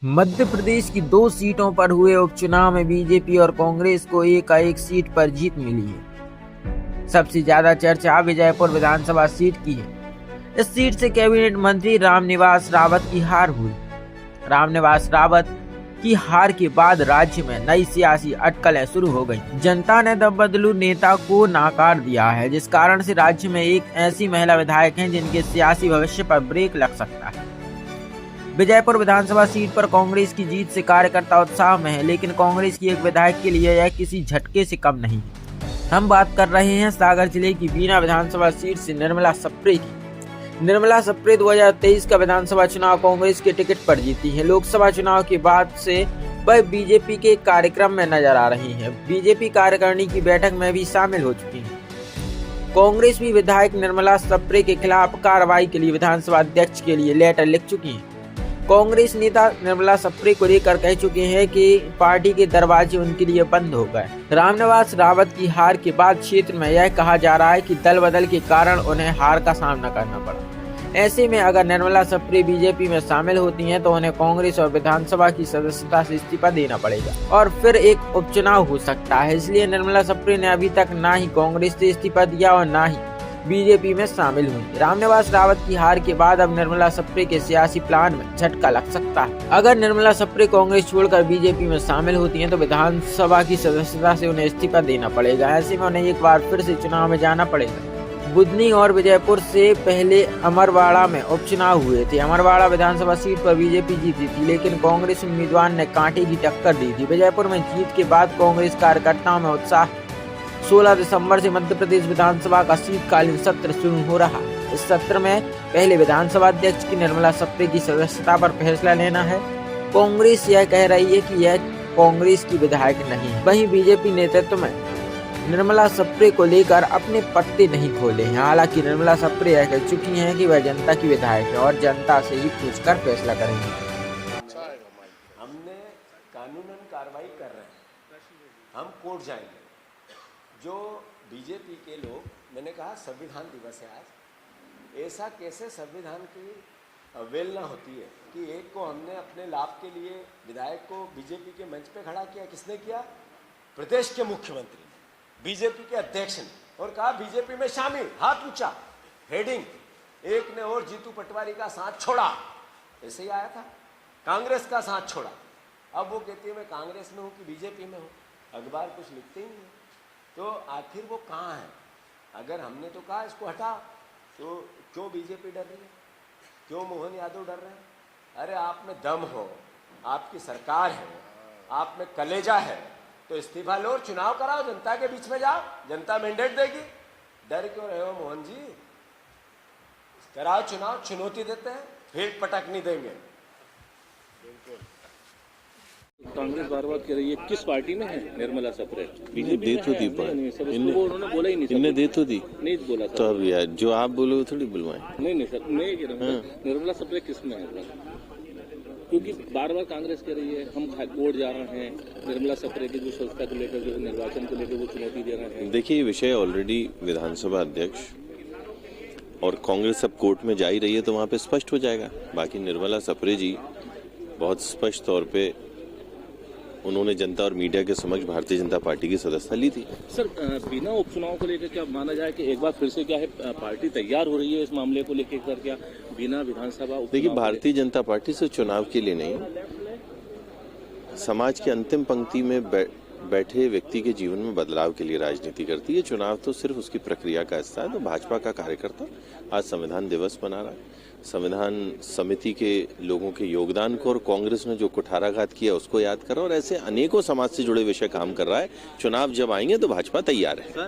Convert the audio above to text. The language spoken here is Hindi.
मध्य प्रदेश की 2 सीटों पर हुए उपचुनाव में बीजेपी और कांग्रेस को एकाएक सीट पर जीत मिली है। सबसे ज्यादा चर्चा विजयपुर विधानसभा सीट की है। इस सीट से कैबिनेट मंत्री रामनिवास रावत की हार हुई। रामनिवास रावत की हार के बाद राज्य में नई सियासी अटकलें शुरू हो गई। जनता ने दम बदलू नेता को नकार दिया है, जिस कारण से राज्य में एक ऐसी महिला विधायक हैं जिनके सियासी भविष्य पर ब्रेक लग सकता है। विजयपुर विधानसभा सीट पर कांग्रेस की जीत से कार्यकर्ता उत्साह में है, लेकिन कांग्रेस की एक विधायक के लिए यह किसी झटके से कम नहीं है। हम बात कर रहे हैं सागर जिले की बीना विधानसभा सीट से निर्मला सप्रे की। निर्मला सप्रे 2023 का विधानसभा चुनाव कांग्रेस के टिकट पर जीती है। लोकसभा चुनाव के बाद से वह बीजेपी के कार्यक्रम में नजर आ रही है। बीजेपी कार्यकारिणी की बैठक में भी शामिल हो चुकी है। कांग्रेस भी विधायक निर्मला सप्रे के खिलाफ कार्रवाई के लिए विधानसभा अध्यक्ष के लिए लेटर लिख चुकी है। कांग्रेस नेता निर्मला सप्रे को लेकर कह चुके हैं कि पार्टी के दरवाजे उनके लिए बंद हो गए। रामनिवास रावत की हार के बाद क्षेत्र में यह कहा जा रहा है कि दल बदल के कारण उन्हें हार का सामना करना पड़ा। ऐसे में अगर निर्मला सप्रे बीजेपी में शामिल होती हैं तो उन्हें कांग्रेस और विधानसभा की सदस्यता से इस्तीफा देना पड़ेगा और फिर एक उपचुनाव हो सकता है। इसलिए निर्मला सप्रे ने अभी तक ना ही कांग्रेस से इस्तीफा दिया और ना ही बीजेपी में शामिल हुई। रामनिवास रावत की हार के बाद अब निर्मला सप्रे के सियासी प्लान में झटका लग सकता है। अगर निर्मला सप्रे कांग्रेस छोड़कर बीजेपी में शामिल होती हैं तो विधानसभा की सदस्यता से उन्हें इस्तीफा देना पड़ेगा। ऐसे में उन्हें एक बार फिर से चुनाव में जाना पड़ेगा। बुधनी और विजयपुर से पहले अमरवाड़ा में उपचुनाव हुए थे। अमरवाड़ा विधानसभा सीट पर बीजेपी जीती थी, लेकिन कांग्रेस उम्मीदवार ने कांटे की टक्कर दी थी। विजयपुर में जीत के बाद कांग्रेस कार्यकर्ताओं में उत्साह। 16 दिसंबर से मध्य प्रदेश विधानसभा का शीतकालीन सत्र शुरू हो रहा है। इस सत्र में पहले विधानसभा अध्यक्ष की निर्मला सप्रे की सदस्यता पर फैसला लेना है। कांग्रेस यह कह रही है कि यह कांग्रेस की विधायक नहीं है। वहीं बीजेपी नेतृत्व में निर्मला सप्रे को लेकर अपने पत्ते नहीं खोले हैं। हालांकि निर्मला सप्रे यह कह चुकी हैं कि वह जनता की विधायक है और जनता से ही पूछकर फैसला करेंगे। हमने कानूनन कार्रवाई कर रहे हैं, हम कोर्ट जाएंगे। जो बीजेपी के लोग, मैंने कहा संविधान दिवस है आज, ऐसा कैसे संविधान की अवहेलना होती है कि एक को हमने अपने लाभ के लिए विधायक को बीजेपी के मंच पे खड़ा किया। किसने किया? प्रदेश के मुख्यमंत्री, बीजेपी के अध्यक्ष ने, और कहा बीजेपी में शामिल, हाथ ऊंचा, हेडिंग। एक ने और जीतू पटवारी का साथ छोड़ा, ऐसे ही आया था। कांग्रेस का साथ छोड़ा। अब वो कहती है मैं कांग्रेस में हूँ कि बीजेपी में हूँ, अखबार कुछ लिखते ही नहीं। तो आखिर वो कहाँ है? अगर हमने तो कहा इसको हटा, तो क्यों बीजेपी डर रही है? क्यों मोहन यादव डर रहे हैं? अरे आप में दम हो, आपकी सरकार है, आप में कलेजा है, तो इस्तीफा लो और चुनाव कराओ, जनता के बीच में जाओ, जनता मैंडेट देगी। डर क्यों रहे हो मोहन जी? कराओ चुनाव, चुनौती देते हैं, फिर पटक नहीं देंगे। कांग्रेस बार बार कह रही है किस पार्टी में है निर्मला सप्रे? दे तो दी पर उन्होंने बोला ही नहीं। इनने दे तो दी, नहीं बोला तो अब यार जो आप बोले वो थोड़ी बुलवाएं। नहीं सर, मैं कह रहा हूँ निर्मला सप्रे किस में है? क्योंकि बार बार कांग्रेस कह रही है हम कोर्ट जा रहे हैं, निर्मला सप्रे की जो संस्था को लेकर, जो निर्वाचन को लेकर वो चुनौती दे रहे हैं। देखिए, ये विषय ऑलरेडी विधानसभा अध्यक्ष और कांग्रेस अब कोर्ट में जा ही रही है, तो वहाँ पे स्पष्ट हो जाएगा। बाकी निर्मला सप्रे जी बहुत स्पष्ट तौर पे उन्होंने जनता और मीडिया के समक्ष भारतीय जनता पार्टी की सदस्यता ली थी। सर, बिना उपचुनाव को लेकर क्या माना जाए कि एक बार फिर से क्या है पार्टी तैयार हो रही है इस मामले को लेकर? क्या बिना विधानसभा? देखिए, भारतीय जनता पार्टी से चुनाव के लिए नहीं, समाज की अंतिम पंक्ति में बैठे व्यक्ति के जीवन में बदलाव के लिए राजनीति करती है। चुनाव तो सिर्फ उसकी प्रक्रिया का हिस्सा है। तो भाजपा का कार्यकर्ता आज संविधान दिवस मना रहा है। संविधान समिति के लोगों के योगदान को और कांग्रेस ने जो कुठाराघात किया उसको याद कर रहा है, और ऐसे अनेकों समाज से जुड़े विषय काम कर रहा है। चुनाव जब आएंगे तो भाजपा तैयार है।